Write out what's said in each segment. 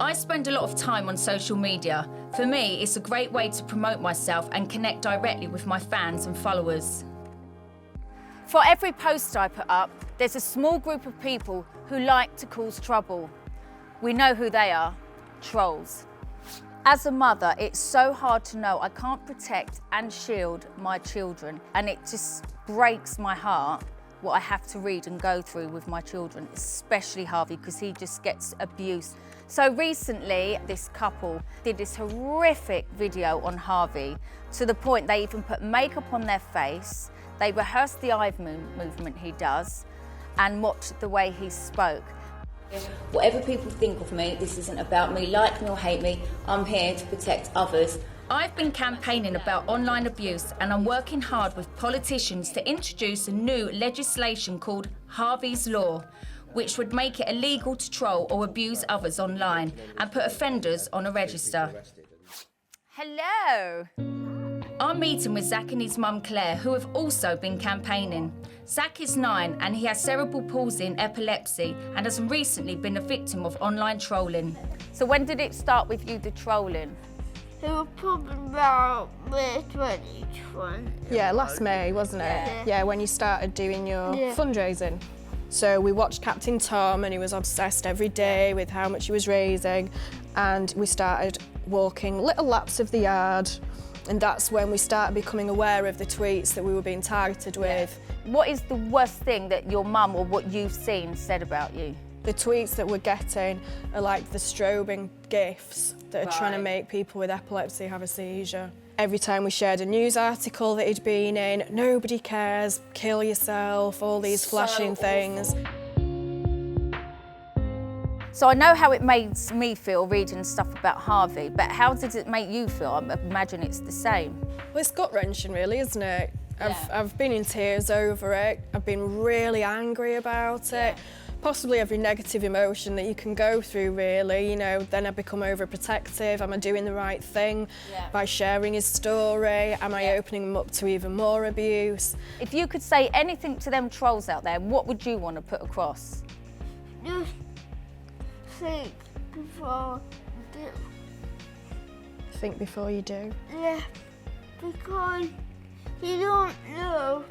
I spend a lot of time on social media. For me, it's a great way to promote myself and connect directly with my fans and followers. For every post I put up, there's a small group of people who like to cause trouble. We know who they are, trolls. As a mother, it's so hard to know I can't protect and shield my children, and it just breaks my heart what I have to read and go through with my children, especially Harvey, because he just gets abused. So recently, this couple did this horrific video on Harvey, to the point they even put makeup on their face, they rehearsed the eye movement he does, and watched the way he spoke. Whatever people think of me, this isn't about me, like me or hate me, I'm here to protect others. I've been campaigning about online abuse, and I'm working hard with politicians to introduce a new legislation called Harvey's Law, which would make it illegal to troll or abuse others online and put offenders on a register. Hello. I'm meeting with Zach and his mum Claire, who have also been campaigning. Zach is 9 and he has cerebral palsy and epilepsy and has recently been a victim of online trolling. So when did it start with you, the trolling? It was probably about May 2020. Yeah, last May, wasn't it? Yeah, when you started doing your fundraising. So we watched Captain Tom, and he was obsessed every day with how much he was raising, and we started walking little laps of the yard, and that's when we started becoming aware of the tweets that we were being targeted with. What is the worst thing that your mum or what you've seen said about you? The tweets that we're getting are like the strobing gifs that are trying to make people with epilepsy have a seizure. Every time we shared a news article that he'd been in, nobody cares, kill yourself, all these flashing things. So I know how it makes me feel reading stuff about Harvey, but how does it make you feel? I imagine it's the same. Well, it's gut-wrenching really, isn't it? I've been in tears over it. I've been really angry about it. Possibly every negative emotion that you can go through, really. You know, then I become overprotective. Am I doing the right thing by sharing his story? Am I opening him up to even more abuse? If you could say anything to them trolls out there, what would you want to put across? Just think before you do. Think before you do. Yeah, because you don't know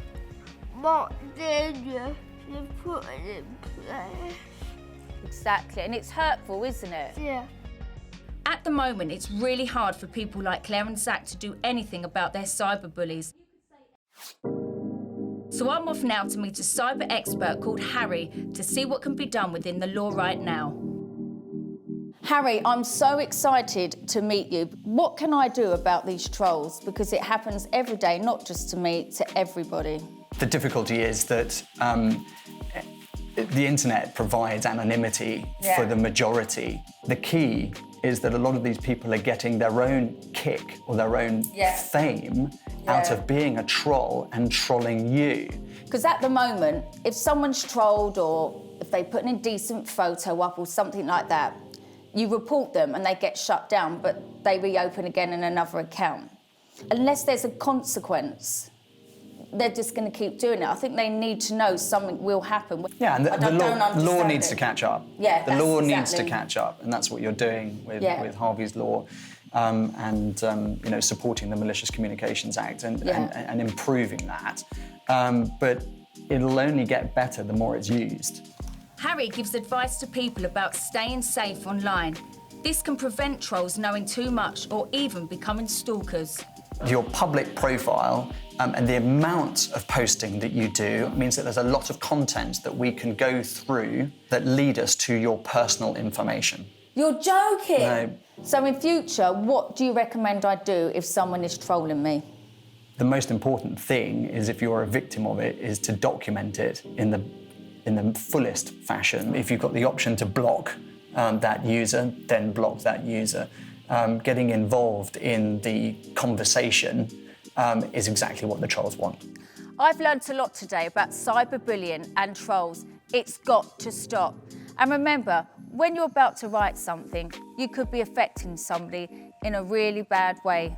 what danger you're putting in place. Exactly, and it's hurtful, isn't it? Yeah. At the moment, it's really hard for people like Claire and Zach to do anything about their cyberbullies. So I'm off now to meet a cyber expert called Harry to see what can be done within the law right now. Harry, I'm so excited to meet you. What can I do about these trolls? Because it happens every day, not just to me, to everybody. The difficulty is that the internet provides anonymity for the majority. The key is that a lot of these people are getting their own kick or their own fame out of being a troll and trolling you. Because at the moment, if someone's trolled or if they put an indecent photo up or something like that, you report them and they get shut down, but they reopen again in another account. Unless there's a consequence, they're just going to keep doing it. I think they need to know something will happen. Yeah, and the law needs to catch up. Yeah, the law needs to catch up, and that's what you're doing with Harvey's Law, and you know, supporting the Malicious Communications Act and improving that. But it'll only get better the more it's used. Harry gives advice to people about staying safe online. This can prevent trolls knowing too much or even becoming stalkers. Your public profile and the amount of posting that you do means that there's a lot of content that we can go through that lead us to your personal information. You're joking? No. So in future, what do you recommend I do if someone is trolling me? The most important thing is, if you're a victim of it, is to document it in the fullest fashion. If you've got the option to block that user, then block that user. Getting involved in the conversation is exactly what the trolls want. I've learnt a lot today about cyberbullying and trolls. It's got to stop. And remember, when you're about to write something, you could be affecting somebody in a really bad way.